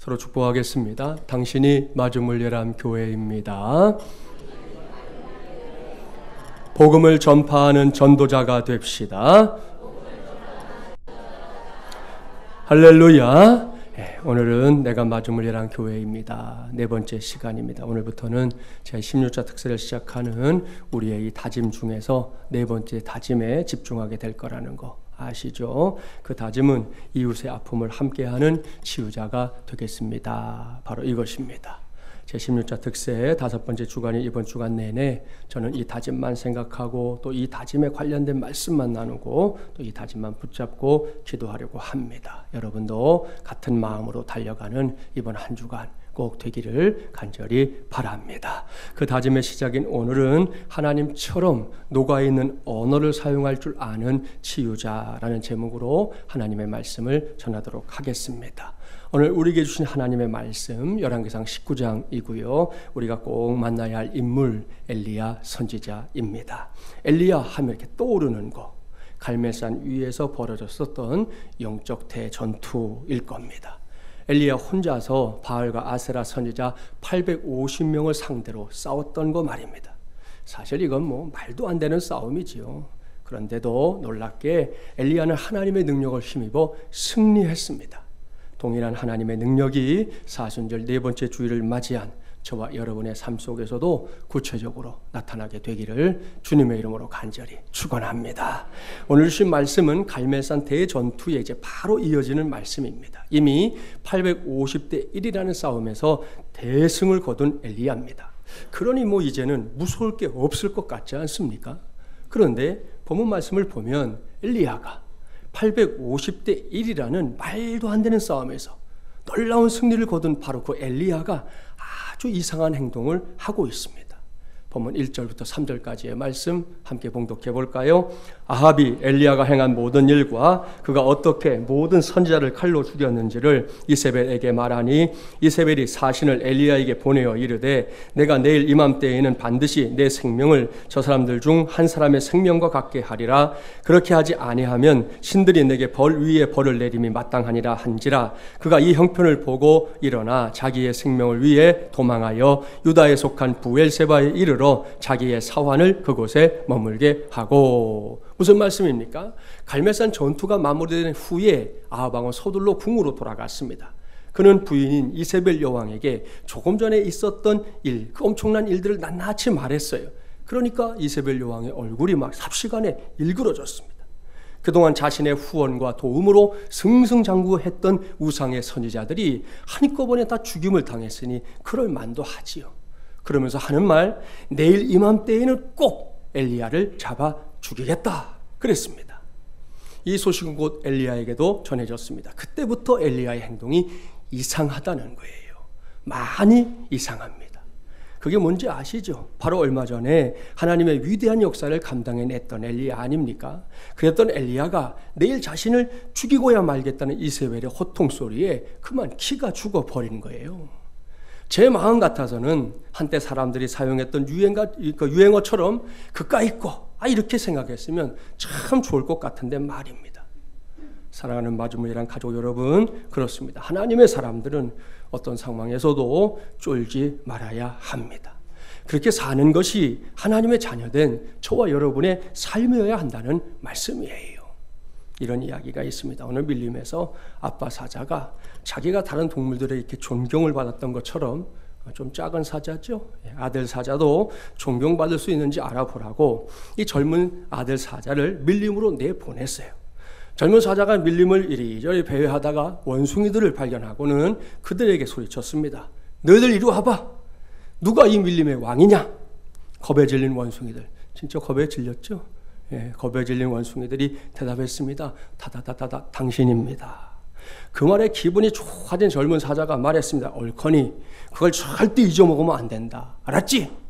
서로 축복하겠습니다. 당신이 맞음을 예람 교회입니다. 복음을 전파하는 전도자가 됩시다. 할렐루야. 오늘은 내가 맞음을 예람 교회입니다. 네 번째 시간입니다. 오늘부터는 제 16자 특세를 시작하는 우리의 이 다짐 중에서 네 번째 다짐에 집중하게 될 거라는 거 아시죠? 그 다짐은 이웃의 아픔을 함께하는 치유자가 되겠습니다. 바로 이것입니다. 제 16자 특세 다섯 번째 주간인 이번 주간 내내 저는 이 다짐만 생각하고 또 이 다짐에 관련된 말씀만 나누고 또 이 다짐만 붙잡고 기도하려고 합니다. 여러분도 같은 마음으로 달려가는 이번 한 주간 꼭 되기를 간절히 바랍니다. 그 다짐의 시작인 오늘은 하나님처럼 녹아있는 언어를 사용할 줄 아는 치유자라는 제목으로 하나님의 말씀을 전하도록 하겠습니다. 오늘 우리에게 주신 하나님의 말씀 열왕기상 19장이고요. 우리가 꼭 만나야 할 인물 엘리야 선지자입니다. 엘리야 하면 이렇게 떠오르는 거 갈멜산 위에서 벌어졌었던 영적 대전투일 겁니다. 엘리야 혼자서 바알과 아세라 선지자 850명을 상대로 싸웠던 거 말입니다. 사실 이건 말도 안 되는 싸움이지요. 그런데도 놀랍게 엘리야는 하나님의 능력을 힘입어 승리했습니다. 동일한 하나님의 능력이 사순절 네 번째 주일을 맞이한 저와 여러분의 삶 속에서도 구체적으로 나타나게 되기를 주님의 이름으로 간절히 축원합니다. 오늘 주신 말씀은 갈멜산 대전투에 이제 바로 이어지는 말씀입니다. 이미 850대 1이라는 싸움에서 대승을 거둔 엘리야입니다. 그러니 이제는 무서울 게 없을 것 같지 않습니까? 그런데 본문 말씀을 보면 엘리야가 850대 1이라는 말도 안 되는 싸움에서 놀라운 승리를 거둔 바로 그 엘리야가 아주 이상한 행동을 하고 있습니다. 본문 1절부터 3절까지의 말씀 함께 봉독해 볼까요? 아합이 엘리야가 행한 모든 일과 그가 어떻게 모든 선지자를 칼로 죽였는지를 이세벨에게 말하니 이세벨이 사신을 엘리야에게 보내어 이르되 내가 내일 이맘때에는 반드시 내 생명을 저 사람들 중 한 사람의 생명과 같게 하리라. 그렇게 하지 아니하면 신들이 내게 벌 위에 벌을 내림이 마땅하니라 한지라. 그가 이 형편을 보고 일어나 자기의 생명을 위해 도망하여 유다에 속한 부엘세바에 이르러 자기의 사환을 그곳에 머물게 하고. 무슨 말씀입니까? 갈멜산 전투가 마무리된 후에 아합 왕은 서둘러 궁으로 돌아갔습니다. 그는 부인인 이세벨 여왕에게 조금 전에 있었던 일, 그 엄청난 일들을 낱낱이 말했어요. 그러니까 이세벨 여왕의 얼굴이 막 삽시간에 일그러졌습니다. 그동안 자신의 후원과 도움으로 승승장구했던 우상의 선지자들이 한꺼번에 다 죽임을 당했으니 그럴 만도 하지요. 그러면서 하는 말, 내일 이맘때에는 꼭 엘리야를 잡아 죽이겠다 그랬습니다. 이 소식은 곧 엘리야에게도 전해졌습니다. 그때부터 엘리야의 행동이 이상하다는 거예요. 많이 이상합니다. 그게 뭔지 아시죠? 바로 얼마 전에 하나님의 위대한 역사를 감당해냈던 엘리야 아닙니까? 그랬던 엘리야가 내일 자신을 죽이고야 말겠다는 이세벨의 호통 소리에 그만 기가 죽어버린 거예요. 제 마음 같아서는 한때 사람들이 사용했던 유행어처럼 그까 있고 이렇게 생각했으면 참 좋을 것 같은데 말입니다. 사랑하는 마주무이랑 가족 여러분, 그렇습니다. 하나님의 사람들은 어떤 상황에서도 쫄지 말아야 합니다. 그렇게 사는 것이 하나님의 자녀된 저와 여러분의 삶이어야 한다는 말씀이에요. 이런 이야기가 있습니다. 오늘 밀림에서 아빠 사자가 자기가 다른 동물들에 이렇게 존경을 받았던 것처럼 좀 작은 사자죠. 아들 사자도 존경받을 수 있는지 알아보라고 이 젊은 아들 사자를 밀림으로 내보냈어요. 젊은 사자가 밀림을 이리저리 배회하다가 원숭이들을 발견하고는 그들에게 소리쳤습니다. 너희들 이리 와봐. 누가 이 밀림의 왕이냐? 겁에 질린 원숭이들. 진짜 겁에 질렸죠? 겁에 질린 원숭이들이 대답했습니다. 다다다다다 당신입니다. 그 말에 기분이 좋아진 젊은 사자가 말했습니다. 옳거니 그걸 절대 잊어먹으면 안 된다. 알았지?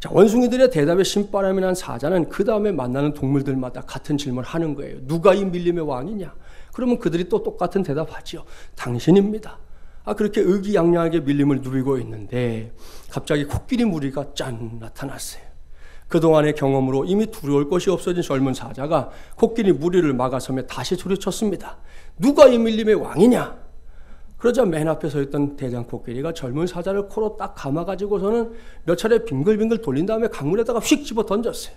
자, 원숭이들의 대답에 신바람이 난 사자는 그 다음에 만나는 동물들마다 같은 질문을 하는 거예요. 누가 이 밀림의 왕이냐? 그러면 그들이 또 똑같은 대답하지요. 당신입니다. 그렇게 의기양양하게 밀림을 누리고 있는데 갑자기 코끼리 무리가 짠 나타났어요. 그동안의 경험으로 이미 두려울 것이 없어진 젊은 사자가 코끼리 무리를 막아서며 다시 소리쳤습니다. 누가 이 밀림의 왕이냐? 그러자 맨 앞에 서 있던 대장 코끼리가 젊은 사자를 코로 딱 감아가지고서는 몇 차례 빙글빙글 돌린 다음에 강물에다가 휙 집어 던졌어요.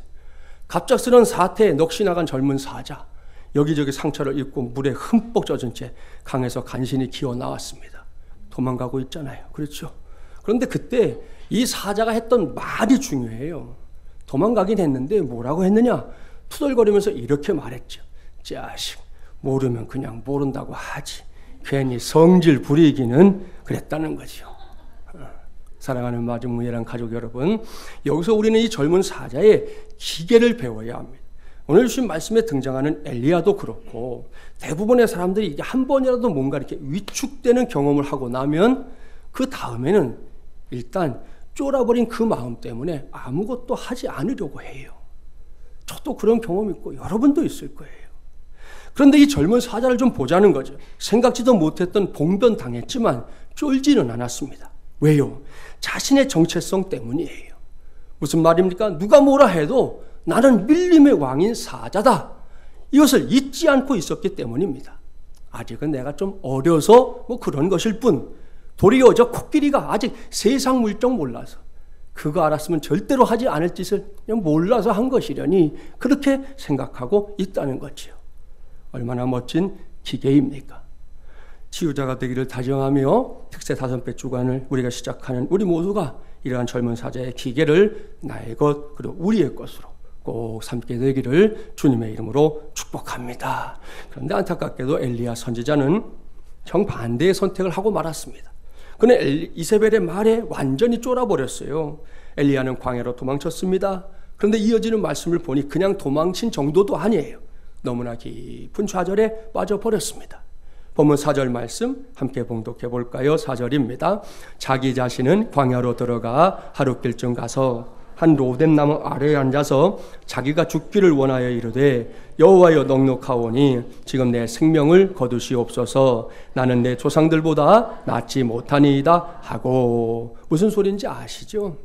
갑작스런 사태에 넋이 나간 젊은 사자, 여기저기 상처를 입고 물에 흠뻑 젖은 채 강에서 간신히 기어 나왔습니다. 도망가고 있잖아요. 그렇죠? 그런데 그때 이 사자가 했던 말이 중요해요. 도망가긴 했는데 뭐라고 했느냐? 투덜거리면서 이렇게 말했죠. 자식, 모르면 그냥 모른다고 하지. 괜히 성질 부리기는 그랬다는 거죠. 사랑하는 마중무예랑 가족 여러분, 여기서 우리는 이 젊은 사자의 기계를 배워야 합니다. 오늘 주신 말씀에 등장하는 엘리야도 그렇고 대부분의 사람들이 이게 한 번이라도 뭔가 이렇게 위축되는 경험을 하고 나면 그 다음에는 일단 쫄아버린 그 마음 때문에 아무것도 하지 않으려고 해요. 저도 그런 경험 있고 여러분도 있을 거예요. 그런데 이 젊은 사자를 좀 보자는 거죠. 생각지도 못했던 봉변 당했지만 쫄지는 않았습니다. 왜요? 자신의 정체성 때문이에요. 무슨 말입니까? 누가 뭐라 해도 나는 밀림의 왕인 사자다. 이것을 잊지 않고 있었기 때문입니다. 아직은 내가 좀 어려서 뭐 그런 것일 뿐, 도리어 저 코끼리가 아직 세상 물정 몰라서 그거 알았으면 절대로 하지 않을 짓을 그냥 몰라서 한 것이려니 그렇게 생각하고 있다는 거지요. 얼마나 멋진 기계입니까? 치유자가 되기를 다정하며 특세 5배 주간을 우리가 시작하는 우리 모두가 이러한 젊은 사자의 기계를 나의 것 그리고 우리의 것으로 꼭 삼게 되기를 주님의 이름으로 축복합니다. 그런데 안타깝게도 엘리야 선지자는 정반대의 선택을 하고 말았습니다. 그는 이세벨의 말에 완전히 쫄아버렸어요. 엘리야는 광야로 도망쳤습니다. 그런데 이어지는 말씀을 보니 그냥 도망친 정도도 아니에요. 너무나 깊은 좌절에 빠져버렸습니다. 본문 4절 말씀 함께 봉독해 볼까요? 4절입니다. 자기 자신은 광야로 들어가 하룻길쯤 가서 한 로뎀나무 아래에 앉아서 자기가 죽기를 원하여 이르되 여호와여 넉넉하오니 지금 내 생명을 거두시옵소서. 나는 내 조상들보다 낫지 못하니이다 하고. 무슨 소리인지 아시죠?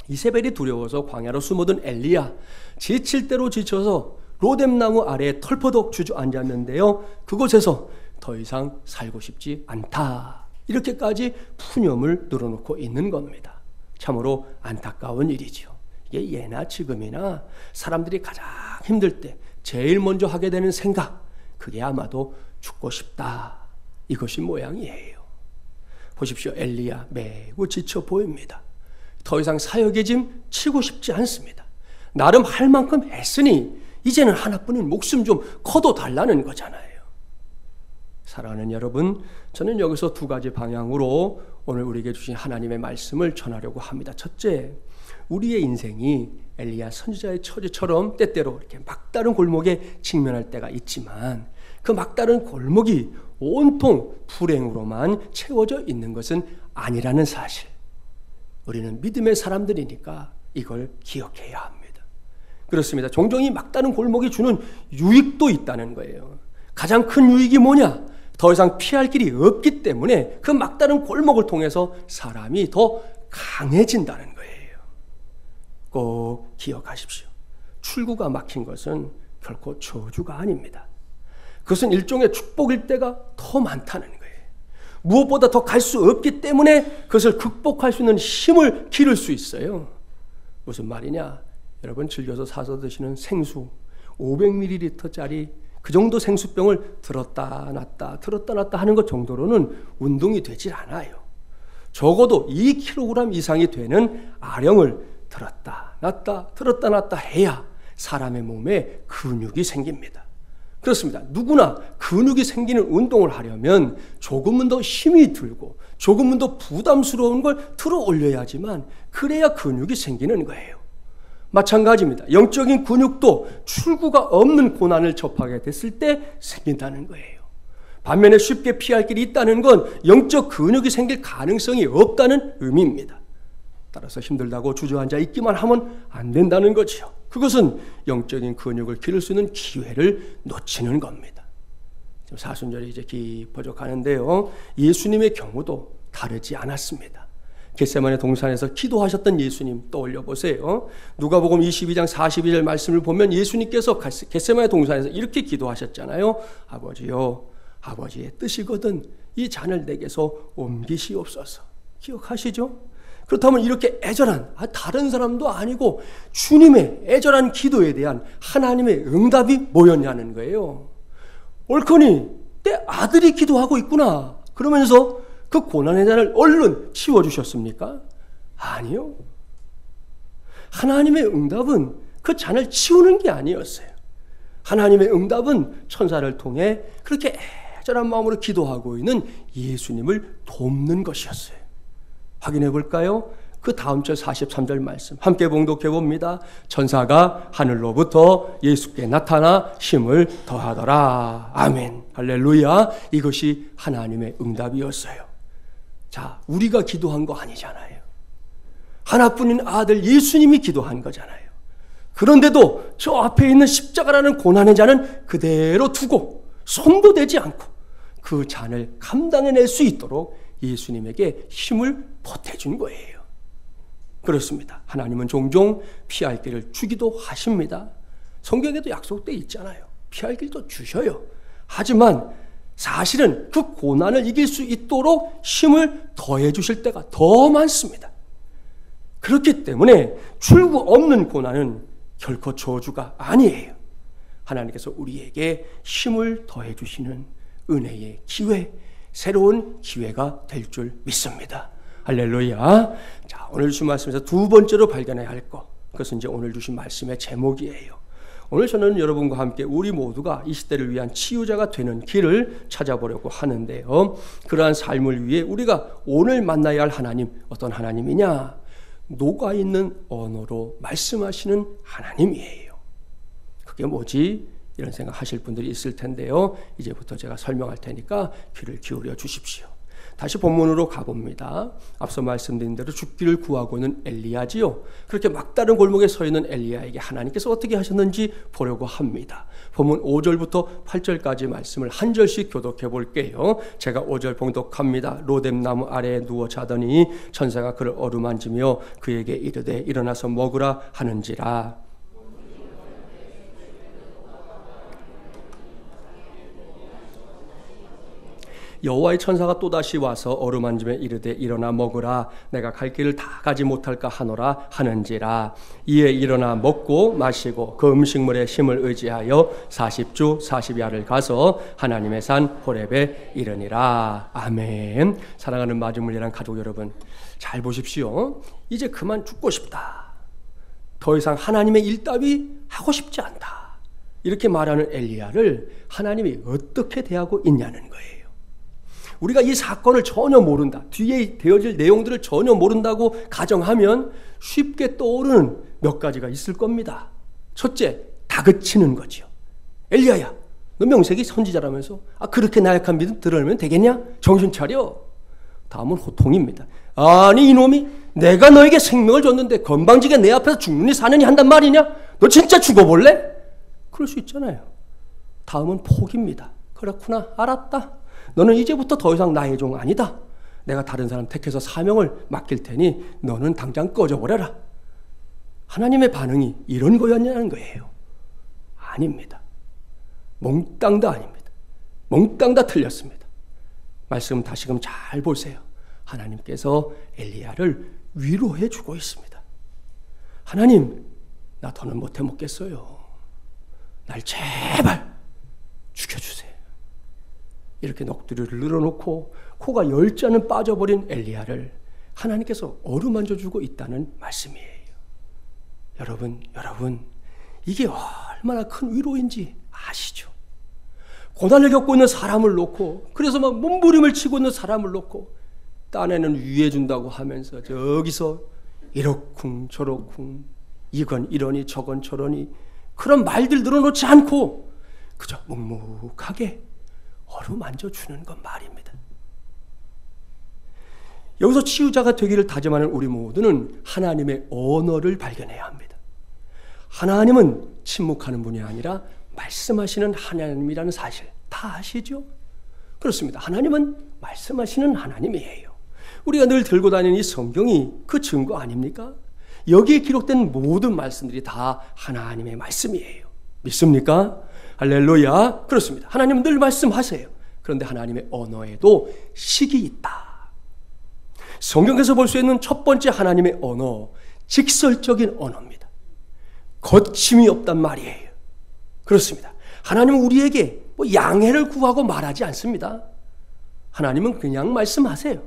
이세벨이 두려워서 광야로 숨어든 엘리야, 지칠 대로 지쳐서 로뎀나무 아래에 털퍼덕 주저앉았는데요, 그곳에서 더 이상 살고 싶지 않다, 이렇게까지 푸념을 늘어놓고 있는 겁니다. 참으로 안타까운 일이죠. 이게 예나 지금이나 사람들이 가장 힘들 때 제일 먼저 하게 되는 생각, 그게 아마도 죽고 싶다, 이것이 모양이에요. 보십시오. 엘리야 매우 지쳐 보입니다. 더 이상 사역의 짐 치고 싶지 않습니다. 나름 할 만큼 했으니 이제는 하나뿐인 목숨 좀 거둬달라는 거잖아요. 사랑하는 여러분, 저는 여기서 두 가지 방향으로 오늘 우리에게 주신 하나님의 말씀을 전하려고 합니다. 첫째, 우리의 인생이 엘리야 선지자의 처지처럼 때때로 이렇게 막다른 골목에 직면할 때가 있지만 그 막다른 골목이 온통 불행으로만 채워져 있는 것은 아니라는 사실. 우리는 믿음의 사람들이니까 이걸 기억해야 합니다. 그렇습니다. 종종 이 막다른 골목이 주는 유익도 있다는 거예요. 가장 큰 유익이 뭐냐? 더 이상 피할 길이 없기 때문에 그 막다른 골목을 통해서 사람이 더 강해진다는 거예요. 꼭 기억하십시오. 출구가 막힌 것은 결코 저주가 아닙니다. 그것은 일종의 축복일 때가 더 많다는 거예요. 무엇보다 더 갈 수 없기 때문에 그것을 극복할 수 있는 힘을 기를 수 있어요. 무슨 말이냐? 여러분 즐겨서 사서 드시는 생수 500ml짜리 그 정도 생수병을 들었다 놨다 하는 것 정도로는 운동이 되질 않아요. 적어도 2kg 이상이 되는 아령을 들었다 놨다 해야 사람의 몸에 근육이 생깁니다. 그렇습니다. 누구나 근육이 생기는 운동을 하려면 조금은 더 힘이 들고 조금은 더 부담스러운 걸 들어 올려야지만 그래야 근육이 생기는 거예요. 마찬가지입니다. 영적인 근육도 출구가 없는 고난을 접하게 됐을 때 생긴다는 거예요. 반면에 쉽게 피할 길이 있다는 건 영적 근육이 생길 가능성이 없다는 의미입니다. 따라서 힘들다고 주저앉아 있기만 하면 안 된다는 거죠. 그것은 영적인 근육을 기를 수 있는 기회를 놓치는 겁니다. 지금 사순절이 이제 깊어져 가는데요, 예수님의 경우도 다르지 않았습니다. 겟세마네 동산에서 기도하셨던 예수님 떠올려 보세요. 누가복음 22장 42절 말씀을 보면 예수님께서 겟세마네 동산에서 이렇게 기도하셨잖아요. 아버지여, 아버지의 뜻이거든 이 잔을 내게서 옮기시옵소서. 기억하시죠? 그렇다면 이렇게 애절한, 다른 사람도 아니고 주님의 애절한 기도에 대한 하나님의 응답이 뭐였냐는 거예요. 옳거니 내 아들이 기도하고 있구나 그러면서 그 고난의 잔을 얼른 치워주셨습니까? 아니요. 하나님의 응답은 그 잔을 치우는 게 아니었어요. 하나님의 응답은 천사를 통해 그렇게 애절한 마음으로 기도하고 있는 예수님을 돕는 것이었어요. 확인해 볼까요? 그 다음 절 43절 말씀 함께 봉독해 봅니다. 천사가 하늘로부터 예수께 나타나 힘을 더하더라. 아멘. 할렐루야. 이것이 하나님의 응답이었어요. 자, 우리가 기도한 거 아니잖아요. 하나뿐인 아들 예수님이 기도한 거잖아요. 그런데도 저 앞에 있는 십자가라는 고난의 잔은 그대로 두고 손도 대지 않고 그 잔을 감당해낼 수 있도록 예수님에게 힘을 보태준 거예요. 그렇습니다. 하나님은 종종 피할 길을 주기도 하십니다. 성경에도 약속되어 있잖아요. 피할 길도 주셔요. 하지만 사실은 그 고난을 이길 수 있도록 힘을 더해 주실 때가 더 많습니다. 그렇기 때문에 출구 없는 고난은 결코 저주가 아니에요. 하나님께서 우리에게 힘을 더해 주시는 은혜의 기회, 새로운 기회가 될 줄 믿습니다. 할렐루야. 자, 오늘 주신 말씀에서 두 번째로 발견해야 할 것, 그것은 이제 오늘 주신 말씀의 제목이에요. 오늘 저는 여러분과 함께 우리 모두가 이 시대를 위한 치유자가 되는 길을 찾아보려고 하는데요. 그러한 삶을 위해 우리가 오늘 만나야 할 하나님, 어떤 하나님이냐? 녹아있는 언어로 말씀하시는 하나님이에요. 그게 뭐지? 이런 생각 하실 분들이 있을 텐데요. 이제부터 제가 설명할 테니까 귀를 기울여 주십시오. 다시 본문으로 가봅니다. 앞서 말씀드린 대로 죽기를 구하고 있는 엘리야지요. 그렇게 막다른 골목에 서 있는 엘리야에게 하나님께서 어떻게 하셨는지 보려고 합니다. 본문 5절부터 8절까지 말씀을 한 절씩 교독해 볼게요. 제가 5절 봉독합니다. 로뎀나무 아래에 누워 자더니 천사가 그를 어루만지며 그에게 이르되 일어나서 먹으라 하는지라. 여호와의 천사가 또다시 와서 어루만짐에 이르되 일어나 먹으라. 내가 갈 길을 다 가지 못할까 하노라 하는지라. 이에 일어나 먹고 마시고 그 음식물의 힘을 의지하여 40주 40야를 가서 하나님의 산 호렙에 이르니라. 아멘. 사랑하는 마주물리란 가족 여러분, 잘 보십시오. 이제 그만 죽고 싶다. 더 이상 하나님의 일 따위 하고 싶지 않다. 이렇게 말하는 엘리야를 하나님이 어떻게 대하고 있냐는 거예요. 우리가 이 사건을 전혀 모른다, 뒤에 되어질 내용들을 전혀 모른다고 가정하면 쉽게 떠오르는 몇 가지가 있을 겁니다. 첫째, 다그치는 거죠. 엘리야야, 너 명색이 선지자라면서 그렇게 나약한 믿음 드러내면 되겠냐? 정신 차려. 다음은 호통입니다. 아니 이놈이 내가 너에게 생명을 줬는데 건방지게 내 앞에서 죽느니 사느니 한단 말이냐? 너 진짜 죽어볼래? 그럴 수 있잖아요. 다음은 포기입니다. 그렇구나, 알았다. 너는 이제부터 더 이상 나의 종 아니다. 내가 다른 사람 택해서 사명을 맡길 테니 너는 당장 꺼져버려라. 하나님의 반응이 이런 거였냐는 거예요. 아닙니다. 몽땅 다 아닙니다. 몽땅 다 틀렸습니다. 말씀 다시금 잘 보세요. 하나님께서 엘리야를 위로해 주고 있습니다. 하나님, 나 더는 못해 먹겠어요. 날 제발 죽여주세요. 이렇게 넋두리를 늘어놓고 코가 열지 않은 빠져버린 엘리야를 하나님께서 어루만져주고 있다는 말씀이에요. 여러분, 이게 얼마나 큰 위로인지 아시죠? 고난을 겪고 있는 사람을 놓고, 그래서 막 몸부림을 치고 있는 사람을 놓고 딴에는 위해준다고 하면서 저기서 이러쿵 저러쿵, 이건 이러니 저건 저러니 그런 말들 늘어놓지 않고 그저 묵묵하게 어루만져주는 것 말입니다. 여기서 치유자가 되기를 다짐하는 우리 모두는 하나님의 언어를 발견해야 합니다. 하나님은 침묵하는 분이 아니라 말씀하시는 하나님이라는 사실 다 아시죠? 그렇습니다. 하나님은 말씀하시는 하나님이에요. 우리가 늘 들고 다니는 이 성경이 그 증거 아닙니까? 여기에 기록된 모든 말씀들이 다 하나님의 말씀이에요. 믿습니까? 할렐루야. 그렇습니다. 하나님은 늘 말씀하세요. 그런데 하나님의 언어에도 식이 있다. 성경에서 볼 수 있는 첫 번째 하나님의 언어, 직설적인 언어입니다. 거침이 없단 말이에요. 그렇습니다. 하나님은 우리에게 양해를 구하고 말하지 않습니다. 하나님은 그냥 말씀하세요.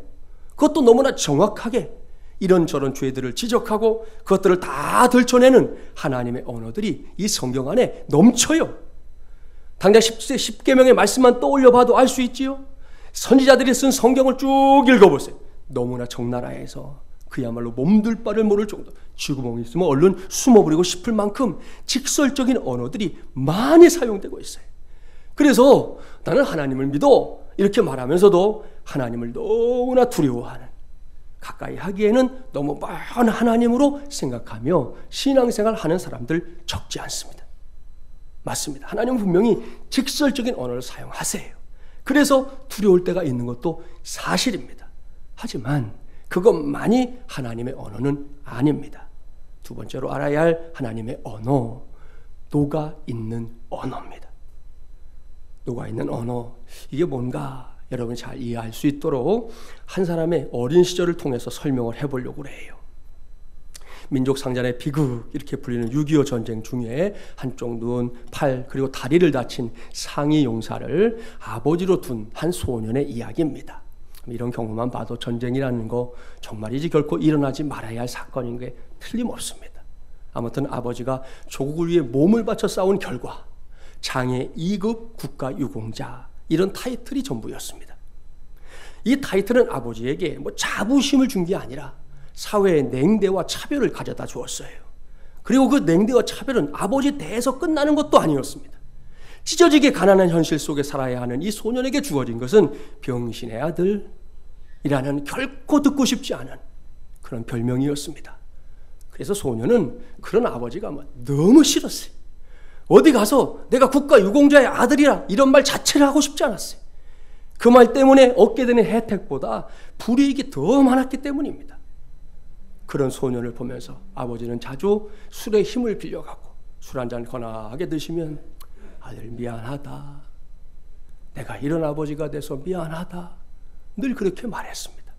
그것도 너무나 정확하게 이런저런 죄들을 지적하고 그것들을 다 들춰내는 하나님의 언어들이 이 성경 안에 넘쳐요. 당장 10계명의 말씀만 떠올려 봐도 알 수 있지요. 선지자들이 쓴 성경을 쭉 읽어보세요. 너무나 적나라해서 그야말로 몸둘 바를 모를 정도, 쥐구멍이 있으면 얼른 숨어버리고 싶을 만큼 직설적인 언어들이 많이 사용되고 있어요. 그래서 나는 하나님을 믿어 이렇게 말하면서도 하나님을 너무나 두려워하는, 가까이 하기에는 너무 먼 하나님으로 생각하며 신앙생활 하는 사람들 적지 않습니다. 맞습니다. 하나님은 분명히 직설적인 언어를 사용하세요. 그래서 두려울 때가 있는 것도 사실입니다. 하지만 그것만이 하나님의 언어는 아닙니다. 두 번째로 알아야 할 하나님의 언어, 녹아있는 언어입니다. 녹아있는 언어, 이게 뭔가 여러분이 잘 이해할 수 있도록 한 사람의 어린 시절을 통해서 설명을 해보려고 해요. 민족 상잔의 비극 이렇게 불리는 6.25 전쟁 중에 한쪽 눈, 팔 그리고 다리를 다친 상위 용사를 아버지로 둔 한 소년의 이야기입니다. 이런 경우만 봐도 전쟁이라는 거 정말이지 결코 일어나지 말아야 할 사건인 게 틀림없습니다. 아무튼 아버지가 조국을 위해 몸을 바쳐 싸운 결과 장애 2급 국가유공자, 이런 타이틀이 전부였습니다. 이 타이틀은 아버지에게 자부심을 준 게 아니라 사회의 냉대와 차별을 가져다 주었어요. 그리고 그 냉대와 차별은 아버지 대에서 끝나는 것도 아니었습니다. 찢어지게 가난한 현실 속에 살아야 하는 이 소년에게 주어진 것은 병신의 아들이라는 결코 듣고 싶지 않은 그런 별명이었습니다. 그래서 소년은 그런 아버지가 너무 싫었어요. 어디 가서 내가 국가유공자의 아들이라 이런 말 자체를 하고 싶지 않았어요. 그 말 때문에 얻게 되는 혜택보다 불이익이 더 많았기 때문입니다. 그런 소년을 보면서 아버지는 자주 술의 힘을 빌려가고 술 한잔 거나하게 드시면 아들 미안하다, 내가 이런 아버지가 돼서 미안하다, 늘 그렇게 말했습니다.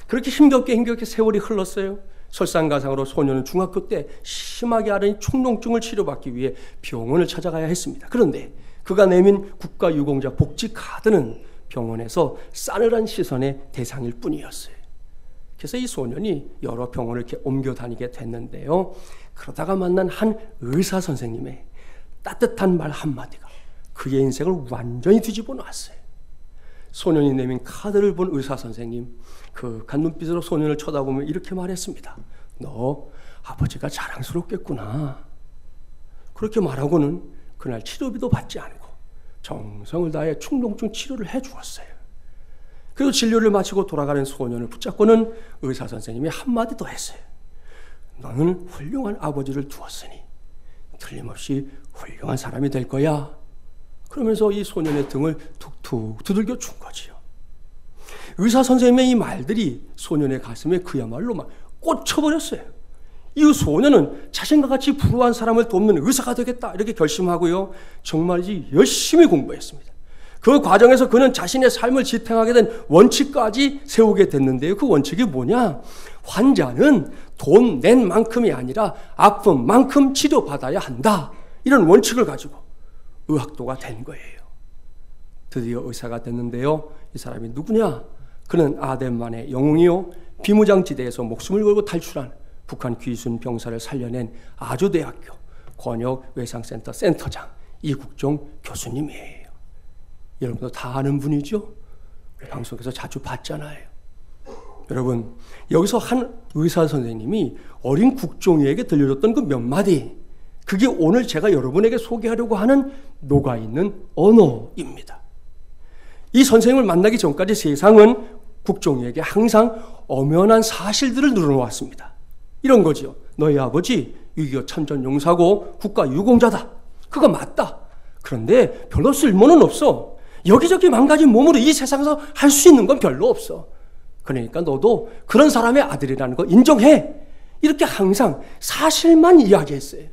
그렇게 힘겹게 세월이 흘렀어요. 설상가상으로 소년은 중학교 때 심하게 앓은 축농증을 치료받기 위해 병원을 찾아가야 했습니다. 그런데 그가 내민 국가유공자 복지카드는 병원에서 싸늘한 시선의 대상일 뿐이었어요. 그래서 이 소년이 여러 병원을 이렇게 옮겨 다니게 됐는데요. 그러다가 만난 한 의사 선생님의 따뜻한 말 한마디가 그의 인생을 완전히 뒤집어 놨어요. 소년이 내민 카드를 본 의사 선생님, 그 간 눈빛으로 소년을 쳐다보며 이렇게 말했습니다. 너 아버지가 자랑스럽겠구나. 그렇게 말하고는 그날 치료비도 받지 않고 정성을 다해 축농증 치료를 해주었어요. 그리고 진료를 마치고 돌아가는 소년을 붙잡고는 의사 선생님이 한마디 더 했어요. 너는 훌륭한 아버지를 두었으니 틀림없이 훌륭한 사람이 될 거야. 그러면서 이 소년의 등을 툭툭 두들겨 준 거지요. 의사 선생님의 이 말들이 소년의 가슴에 그야말로 막 꽂혀버렸어요. 이 소년은 자신과 같이 불우한 사람을 돕는 의사가 되겠다 이렇게 결심하고요. 정말이지 열심히 공부했습니다. 그 과정에서 그는 자신의 삶을 지탱하게 된 원칙까지 세우게 됐는데요. 그 원칙이 뭐냐? 환자는 돈 낸 만큼이 아니라 아픈 만큼 치료받아야 한다. 이런 원칙을 가지고 의학도가 된 거예요. 드디어 의사가 됐는데요. 이 사람이 누구냐? 그는 아덴만의 영웅이요, 비무장지대에서 목숨을 걸고 탈출한 북한 귀순 병사를 살려낸 아주대학교 권역외상센터 센터장 이국종 교수님이에요. 여러분도 다 아는 분이죠? 방송에서 자주 봤잖아요. 여러분, 여기서 한 의사 선생님이 어린 국종이에게 들려줬던 그 몇 마디, 그게 오늘 제가 여러분에게 소개하려고 하는 녹아있는 언어입니다. 이 선생님을 만나기 전까지 세상은 국종이에게 항상 엄연한 사실들을 늘어놓았습니다. 이런 거죠. 너희 아버지 6.25 참전용사고 국가유공자다. 그거 맞다. 그런데 별로 쓸모는 없어. 여기저기 망가진 몸으로 이 세상에서 할 수 있는 건 별로 없어. 그러니까 너도 그런 사람의 아들이라는 거 인정해. 이렇게 항상 사실만 이야기했어요.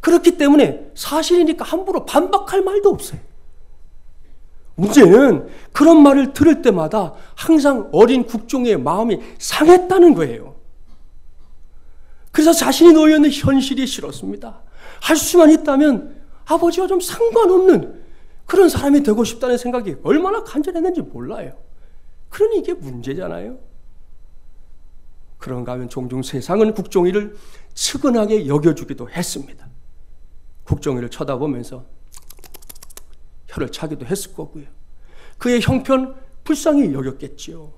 그렇기 때문에 사실이니까 함부로 반박할 말도 없어요. 문제는 그런 말을 들을 때마다 항상 어린 국종의 마음이 상했다는 거예요. 그래서 자신이 놓여 있는 현실이 싫었습니다. 할 수만 있다면 아버지와 좀 상관없는 그런 사람이 되고 싶다는 생각이 얼마나 간절했는지 몰라요. 그러니 이게 문제잖아요. 그런가 하면 종종 세상은 국종이를 측은하게 여겨주기도 했습니다. 국종이를 쳐다보면서 혀를 차기도 했을 거고요. 그의 형편 불쌍히 여겼겠지요.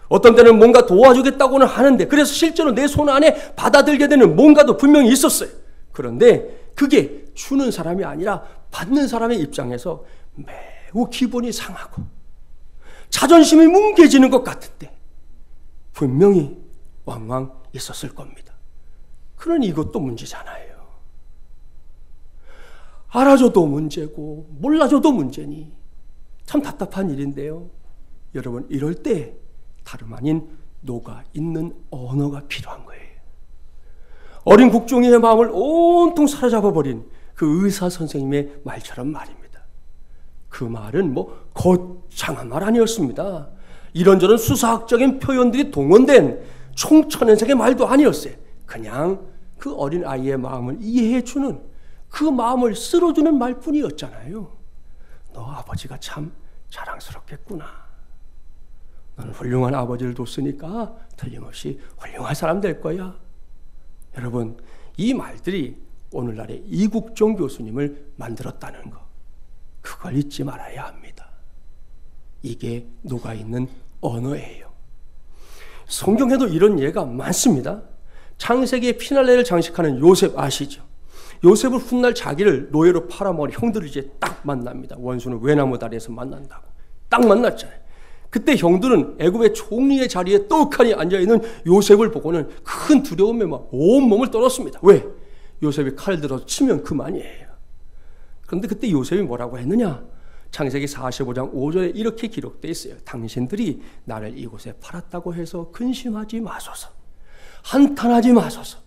어떤 때는 뭔가 도와주겠다고는 하는데 그래서 실제로 내 손 안에 받아들게 되는 뭔가도 분명히 있었어요. 그런데 그게 주는 사람이 아니라 받는 사람의 입장에서 매우 기분이 상하고 자존심이 뭉개지는 것 같은데 분명히 왕왕 있었을 겁니다. 그러니 이것도 문제잖아요. 알아줘도 문제고 몰라줘도 문제니 참 답답한 일인데요. 여러분, 이럴 때 다름 아닌 녹아있는 언어가 필요한 거예요. 어린 국종이의 마음을 온통 사로잡아버린 그 의사 선생님의 말처럼 말입니다. 그 말은 거창한 말 아니었습니다. 이런저런 수사학적인 표현들이 동원된 총천연색의 말도 아니었어요. 그냥 그 어린 아이의 마음을 이해해주는, 그 마음을 쓸어주는 말뿐이었잖아요. 너 아버지가 참 자랑스럽겠구나. 너는 훌륭한 아버지를 뒀으니까 틀림없이 훌륭한 사람 될 거야. 여러분, 이 말들이 오늘날의 이국종 교수님을 만들었다는 거, 그걸 잊지 말아야 합니다. 이게 녹아있는 언어예요. 성경에도 이런 예가 많습니다. 창세기의 피날레를 장식하는 요셉 아시죠? 요셉을 훗날 자기를 노예로 팔아먹은 형들을 이제 딱 만납니다. 원수는 외나무 다리에서 만난다고. 딱 만났잖아요. 그때 형들은 애굽의 총리의 자리에 떡하니 앉아있는 요셉을 보고는 큰 두려움에 막 온몸을 떨었습니다. 왜? 요셉이 칼을 들어서 치면 그만이에요. 그런데 그때 요셉이 뭐라고 했느냐? 창세기 45장 5절에 이렇게 기록되어 있어요. 당신들이 나를 이곳에 팔았다고 해서 근심하지 마소서. 한탄하지 마소서.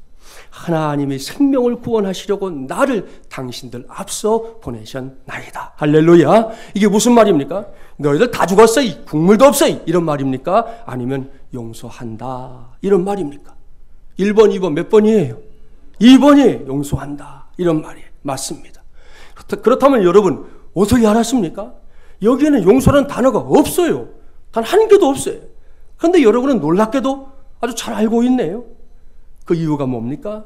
하나님이 생명을 구원하시려고 나를 당신들 앞서 보내셨나이다. 할렐루야. 이게 무슨 말입니까? 너희들 다 죽었어, 국물도 없어, 이런 말입니까? 아니면 용서한다, 이런 말입니까? 1번, 2번 몇 번이에요? 2번이에요. 용서한다, 이런 말이에요. 맞습니다. 그렇다면 여러분 어떻게 알았습니까? 여기에는 용서라는 단어가 없어요. 단 한 개도 없어요. 그런데 여러분은 놀랍게도 아주 잘 알고 있네요. 그 이유가 뭡니까?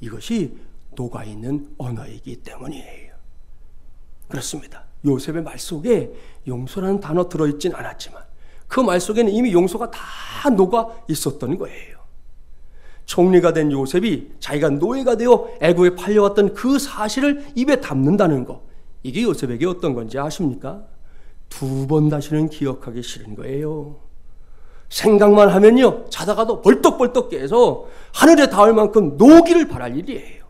이것이 녹아있는 언어이기 때문이에요. 그렇습니다. 요셉의 말 속에 용서라는 단어 들어있진 않았지만 그 말 속에는 이미 용서가 다 녹아 있었던 거예요. 총리가 된 요셉이 자기가 노예가 되어 애굽에 팔려왔던 그 사실을 입에 담는다는 거, 이게 요셉에게 어떤 건지 아십니까? 2번 다시는 기억하기 싫은 거예요. 생각만 하면요, 자다가도 벌떡벌떡 깨서 하늘에 닿을 만큼 노기를 바랄 일이에요.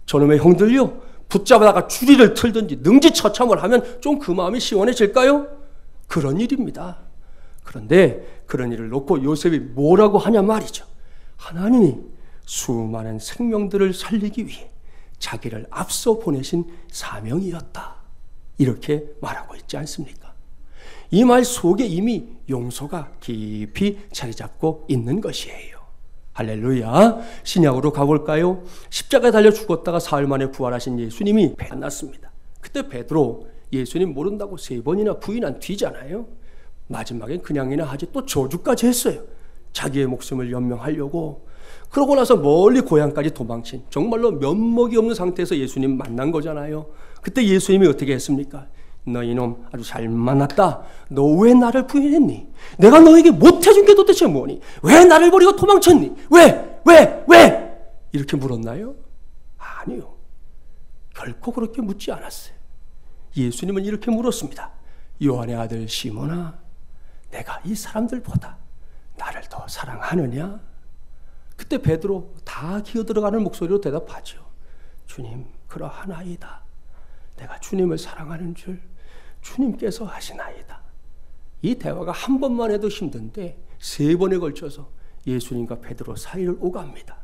저놈의 형들요, 붙잡아다가 주리를 틀든지 능지처참을 하면 좀 그 마음이 시원해질까요? 그런 일입니다. 그런데 그런 일을 놓고 요셉이 뭐라고 하냐 말이죠. 하나님이 수많은 생명들을 살리기 위해 자기를 앞서 보내신 사명이었다, 이렇게 말하고 있지 않습니까? 이 말 속에 이미 용서가 깊이 자리 잡고 있는 것이에요. 할렐루야. 신약으로 가볼까요? 십자가에 달려 죽었다가 사흘 만에 부활하신 예수님이 만났습니다. 그때 베드로 예수님 모른다고 3번이나 부인한 뒤잖아요. 마지막엔 그냥이나 하지 또 저주까지 했어요. 자기의 목숨을 연명하려고. 그러고 나서 멀리 고향까지 도망친, 정말로 면목이 없는 상태에서 예수님 만난 거잖아요. 그때 예수님이 어떻게 했습니까? 너 이놈 아주 잘 만났다. 너 왜 나를 부인했니? 내가 너에게 못해준 게 도대체 뭐니? 왜 나를 버리고 도망쳤니? 왜? 이렇게 물었나요? 아니요. 결코 그렇게 묻지 않았어요. 예수님은 이렇게 물었습니다. 요한의 아들 시몬아, 내가 이 사람들보다 나를 더 사랑하느냐? 그때 베드로 다 기어들어가는 목소리로 대답하죠. 주님, 그러하나이다. 내가 주님을 사랑하는 줄 주님께서 아시나이다. 이 대화가 한 번만 해도 힘든데 3번에 걸쳐서 예수님과 베드로 사이를 오갑니다.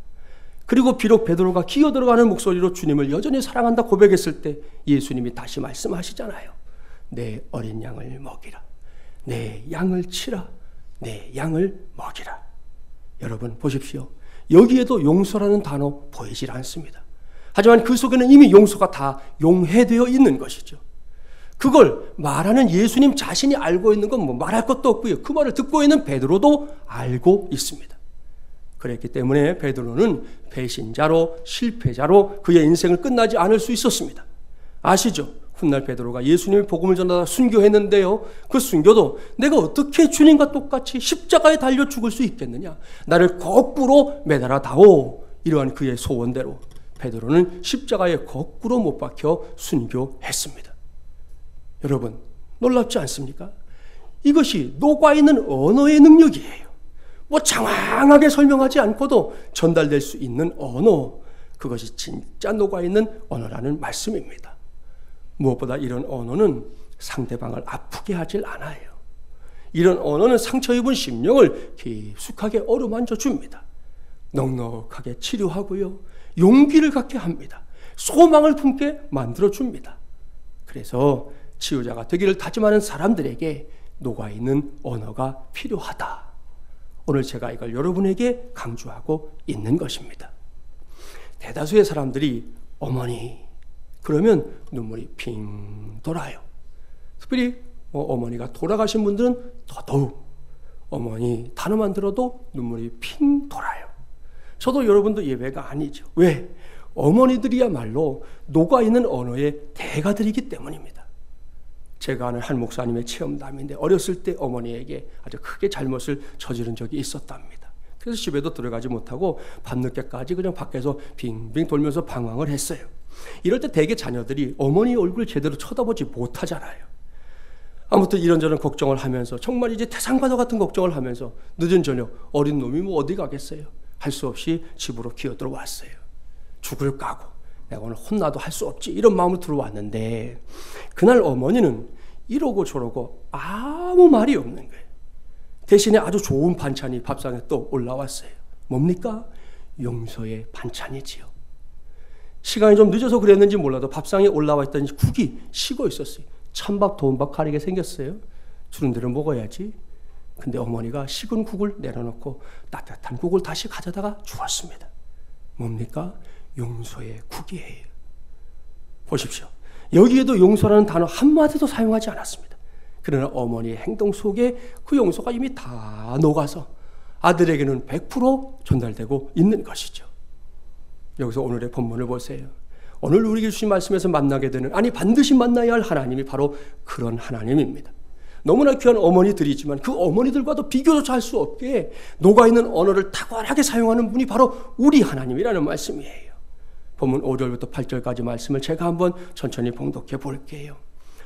그리고 비록 베드로가 기어들어가는 목소리로 주님을 여전히 사랑한다 고백했을 때 예수님이 다시 말씀하시잖아요. 내 어린 양을 먹이라. 내 양을 치라. 내 양을 먹이라. 여러분 보십시오. 여기에도 용서라는 단어 보이질 않습니다. 하지만 그 속에는 이미 용서가 다 용해되어 있는 것이죠. 그걸 말하는 예수님 자신이 알고 있는 건 뭐 말할 것도 없고요. 그 말을 듣고 있는 베드로도 알고 있습니다. 그랬기 때문에 베드로는 배신자로 실패자로 그의 인생을 끝나지 않을 수 있었습니다. 아시죠? 훗날 베드로가 예수님의 복음을 전하다 순교했는데요. 그 순교도 내가 어떻게 주님과 똑같이 십자가에 달려 죽을 수 있겠느냐. 나를 거꾸로 매달아 다오. 이러한 그의 소원대로 베드로는 십자가에 거꾸로 못 박혀 순교했습니다. 여러분 놀랍지 않습니까? 이것이 녹아있는 언어의 능력이에요. 뭐 장황하게 설명하지 않고도 전달될 수 있는 언어, 그것이 진짜 녹아있는 언어라는 말씀입니다. 무엇보다 이런 언어는 상대방을 아프게 하질 않아요. 이런 언어는 상처 입은 심령을 깊숙하게 어루만져 줍니다. 넉넉하게 치료하고요. 용기를 갖게 합니다. 소망을 품게 만들어 줍니다. 그래서 치유자가 되기를 다짐하는 사람들에게 녹아있는 언어가 필요하다. 오늘 제가 이걸 여러분에게 강조하고 있는 것입니다. 대다수의 사람들이 어머니 그러면 눈물이 핑 돌아요. 특별히 어머니가 돌아가신 분들은 더더욱 어머니 단어만 들어도 눈물이 핑 돌아요. 저도 여러분도 예외가 아니죠. 왜? 어머니들이야말로 녹아있는 언어의 대가들이기 때문입니다. 제가 아는 한 목사님의 체험담인데 어렸을 때 어머니에게 아주 크게 잘못을 저지른 적이 있었답니다. 그래서 집에도 들어가지 못하고 밤늦게까지 그냥 밖에서 빙빙 돌면서 방황을 했어요. 이럴 때 대개 자녀들이 어머니 얼굴을 제대로 쳐다보지 못하잖아요. 아무튼 이런저런 걱정을 하면서 정말 이제 태산과도 같은 걱정을 하면서 늦은 저녁 어린 놈이 뭐 어디 가겠어요. 할 수 없이 집으로 기어들어왔어요. 죽을 까고 내가 오늘 혼나도 할 수 없지 이런 마음으로 들어왔는데 그날 어머니는 이러고 저러고 아무 말이 없는 거예요. 대신에 아주 좋은 반찬이 밥상에 또 올라왔어요. 뭡니까? 용서의 반찬이지요. 시간이 좀 늦어서 그랬는지 몰라도 밥상에 올라와 있던 국이 식어 있었어요. 찬밥 도움밥 가리게 생겼어요. 주는 대로 먹어야지. 근데 어머니가 식은 국을 내려놓고 따뜻한 국을 다시 가져다가 주었습니다. 뭡니까? 용서의 국이에요. 보십시오. 여기에도 용서라는 단어 한마디도 사용하지 않았습니다. 그러나 어머니의 행동 속에 그 용서가 이미 다 녹아서 아들에게는 100% 전달되고 있는 것이죠. 여기서 오늘의 본문을 보세요. 오늘 우리에게 주신 말씀에서 만나게 되는, 아니 반드시 만나야 할 하나님이 바로 그런 하나님입니다. 너무나 귀한 어머니들이지만 그 어머니들과도 비교조차 할 수 없게 녹아있는 언어를 탁월하게 사용하는 분이 바로 우리 하나님이라는 말씀이에요. 본문 5절부터 8절까지 말씀을 제가 한번 천천히 봉독해 볼게요.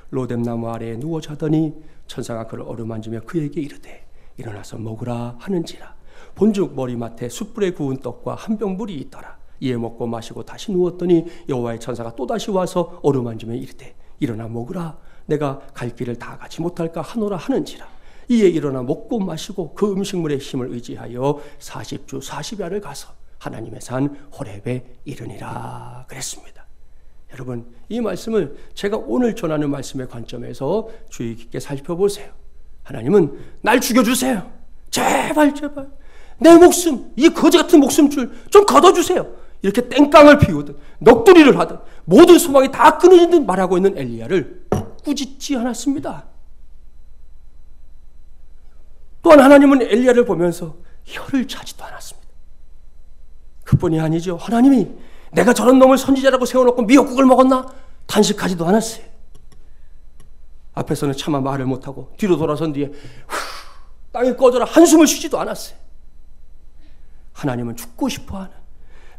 로뎀나무 아래에 누워 자더니 천사가 그를 어루만지며 그에게 이르되 일어나서 먹으라 하는지라. 본즉 머리맡에 숯불에 구운 떡과 한 병 물이 있더라. 이에 먹고 마시고 다시 누웠더니 여호와의 천사가 또다시 와서 어루만지며 이르되 일어나 먹으라. 내가 갈 길을 다 가지 못할까 하노라 하는지라. 이에 일어나 먹고 마시고 그 음식물의 힘을 의지하여 40주 40야를 가서 하나님의 산 호렙에 이르니라 그랬습니다. 여러분, 이 말씀을 제가 오늘 전하는 말씀의 관점에서 주의 깊게 살펴보세요. 하나님은 날 죽여주세요. 제발 제발 내 목숨, 이 거지 같은 목숨줄 좀 걷어주세요. 이렇게 땡깡을 피우듯 넋두리를 하듯 모든 소망이 다 끊어진 듯 말하고 있는 엘리야를 꾸짖지 않았습니다. 또한 하나님은 엘리야를 보면서 혀를 차지도 않았습니다. 그뿐이 아니죠. 하나님이 내가 저런 놈을 선지자라고 세워놓고 미역국을 먹었나? 단식하지도 않았어요. 앞에서는 차마 말을 못하고 뒤로 돌아선 뒤에 땅에 꺼져라 한숨을 쉬지도 않았어요. 하나님은 죽고 싶어하는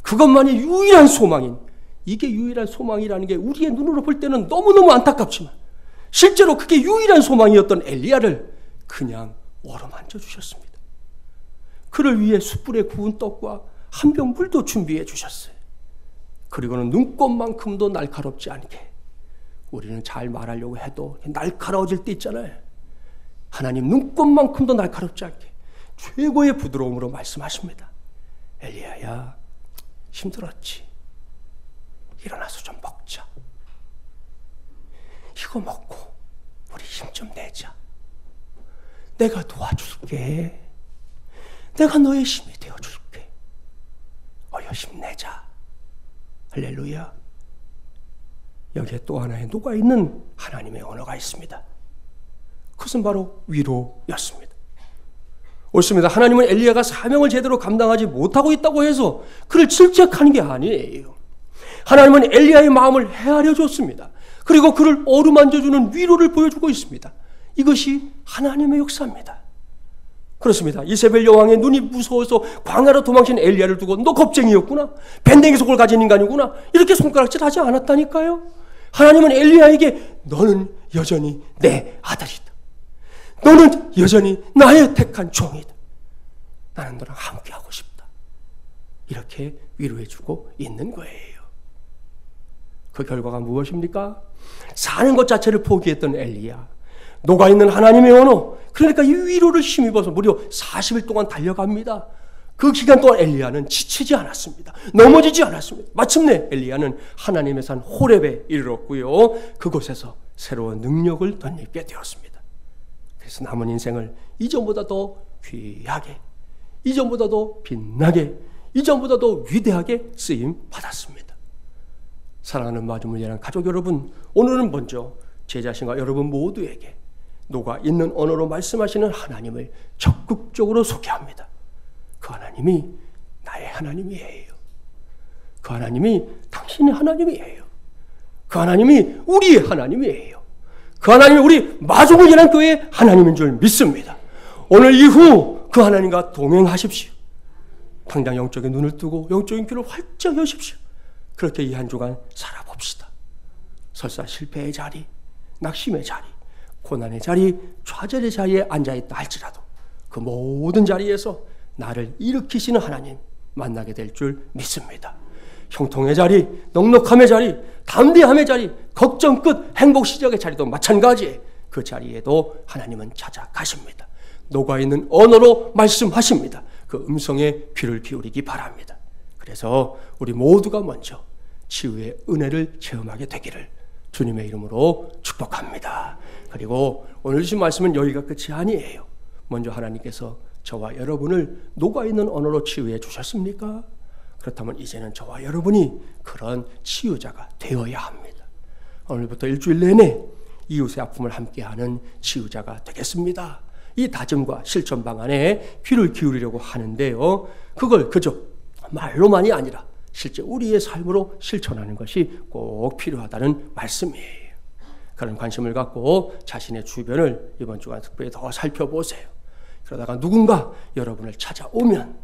그것만이 유일한 소망인, 이게 유일한 소망이라는 게 우리의 눈으로 볼 때는 너무너무 안타깝지만 실제로 그게 유일한 소망이었던 엘리야를 그냥 어루만져 주셨습니다. 그를 위해 숯불에 구운 떡과 한 병 물도 준비해 주셨어요. 그리고는 눈꽃만큼도 날카롭지 않게, 우리는 잘 말하려고 해도 날카로워질 때 있잖아요. 하나님 눈꽃만큼도 날카롭지 않게 최고의 부드러움으로 말씀하십니다. 엘리야야, 힘들었지? 일어나서 좀 먹자. 이거 먹고 힘 좀 내자. 내가 도와줄게. 내가 너의 힘이 되어줄게. 어여 힘내자. 할렐루야. 여기에 또 하나의 녹아있는 하나님의 언어가 있습니다. 그것은 바로 위로였습니다. 옳습니다. 하나님은 엘리야가 사명을 제대로 감당하지 못하고 있다고 해서 그를 질책하는 게 아니에요. 하나님은 엘리야의 마음을 헤아려 줬습니다. 그리고 그를 어루만져주는 위로를 보여주고 있습니다. 이것이 하나님의 역사입니다. 그렇습니다. 이세벨 여왕의 눈이 무서워서 광야로 도망친 엘리야를 두고 너 겁쟁이였구나. 밴댕이 속을 가진 인간이구나. 이렇게 손가락질하지 않았다니까요. 하나님은 엘리야에게 너는 여전히 내 아들이다. 너는 여전히 나의 택한 종이다. 나는 너랑 함께하고 싶다. 이렇게 위로해주고 있는 거예요. 그 결과가 무엇입니까? 사는 것 자체를 포기했던 엘리야. 녹아있는 하나님의 언어, 그러니까 이 위로를 힘입어서 무려 40일 동안 달려갑니다. 그 기간 동안 엘리야는 지치지 않았습니다. 넘어지지 않았습니다. 마침내 엘리야는 하나님의 산 호렙에 이르렀고요. 그곳에서 새로운 능력을 덧입게 되었습니다. 그래서 남은 인생을 이전보다 더 귀하게, 이전보다 더 빛나게, 이전보다 더 위대하게 쓰임 받았습니다. 사랑하는 마주물리랑 가족 여러분, 오늘은 먼저 제 자신과 여러분 모두에게 녹아 있는 언어로 말씀하시는 하나님을 적극적으로 소개합니다. 그 하나님이 나의 하나님이에요. 그 하나님이 당신의 하나님이에요. 그 하나님이 우리의 하나님이에요. 그 하나님이 우리 마중을이라는 교회의 하나님인 줄 믿습니다. 오늘 이후 그 하나님과 동행하십시오. 당장 영적인 눈을 뜨고 영적인 귀를 활짝 여십시오. 그렇게 이 한 주간 살아봅시다. 설사 실패의 자리, 낙심의 자리, 고난의 자리, 좌절의 자리에 앉아있다 할지라도 그 모든 자리에서 나를 일으키시는 하나님 만나게 될 줄 믿습니다. 형통의 자리, 넉넉함의 자리, 담대함의 자리, 걱정 끝 행복 시작의 자리도 마찬가지. 그 자리에도 하나님은 찾아가십니다. 녹아있는 언어로 말씀하십니다. 그 음성에 귀를 기울이기 바랍니다. 그래서 우리 모두가 먼저 치유의 은혜를 체험하게 되기를 주님의 이름으로 축복합니다. 그리고 오늘 주신 말씀은 여기가 끝이 아니에요. 먼저 하나님께서 저와 여러분을 녹아있는 언어로 치유해 주셨습니까? 그렇다면 이제는 저와 여러분이 그런 치유자가 되어야 합니다. 오늘부터 일주일 내내 이웃의 아픔을 함께하는 치유자가 되겠습니다. 이 다짐과 실천 방안에 귀를 기울이려고 하는데요. 그걸 그저 말로만이 아니라 실제 우리의 삶으로 실천하는 것이 꼭 필요하다는 말씀이에요. 그런 관심을 갖고 자신의 주변을 이번 주간 특별히 더 살펴보세요. 그러다가 누군가 여러분을 찾아오면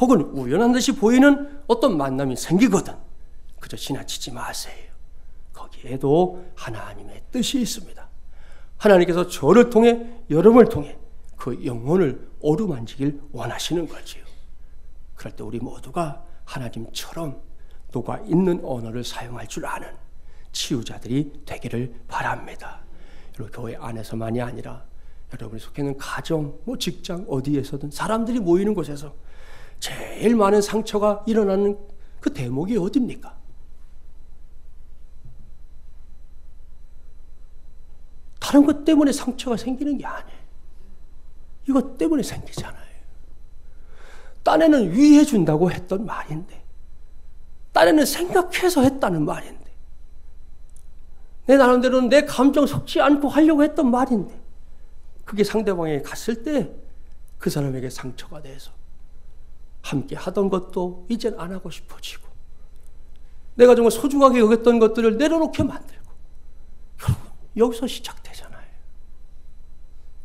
혹은 우연한 듯이 보이는 어떤 만남이 생기거든 그저 지나치지 마세요. 거기에도 하나님의 뜻이 있습니다. 하나님께서 저를 통해 여러분을 통해 그 영혼을 어루만지길 원하시는 거지요. 그럴 때 우리 모두가 하나님처럼 녹아있는 언어를 사용할 줄 아는 치유자들이 되기를 바랍니다. 여러분 교회 안에서만이 아니라 여러분이 속해 있는 가정, 직장 어디에서든 사람들이 모이는 곳에서 제일 많은 상처가 일어나는 그 대목이 어디입니까? 다른 것 때문에 상처가 생기는 게 아니에요. 이것 때문에 생기잖아요. 딴에는 위해 준다고 했던 말인데, 딴에는 생각해서 했다는 말인데, 내 나름대로는 내 감정 섞지 않고 하려고 했던 말인데, 그게 상대방에게 갔을 때 그 사람에게 상처가 돼서 함께 하던 것도 이젠 안 하고 싶어지고, 내가 정말 소중하게 여겼던 것들을 내려놓게 만들고, 결국 여기서 시작되잖아요.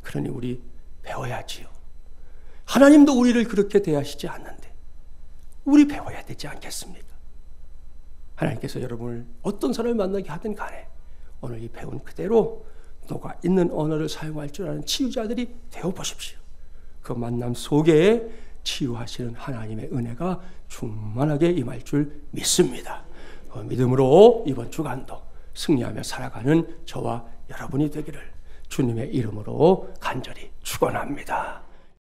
그러니 우리 배워야지요. 하나님도 우리를 그렇게 대하시지 않는데 우리 배워야 되지 않겠습니까? 하나님께서 여러분을 어떤 사람을 만나게 하든 간에 오늘 이 배운 그대로 녹아 있는 언어를 사용할 줄 아는 치유자들이 되어보십시오. 그 만남 속에 치유하시는 하나님의 은혜가 충만하게 임할 줄 믿습니다. 그 믿음으로 이번 주간도 승리하며 살아가는 저와 여러분이 되기를 주님의 이름으로 간절히 축원합니다.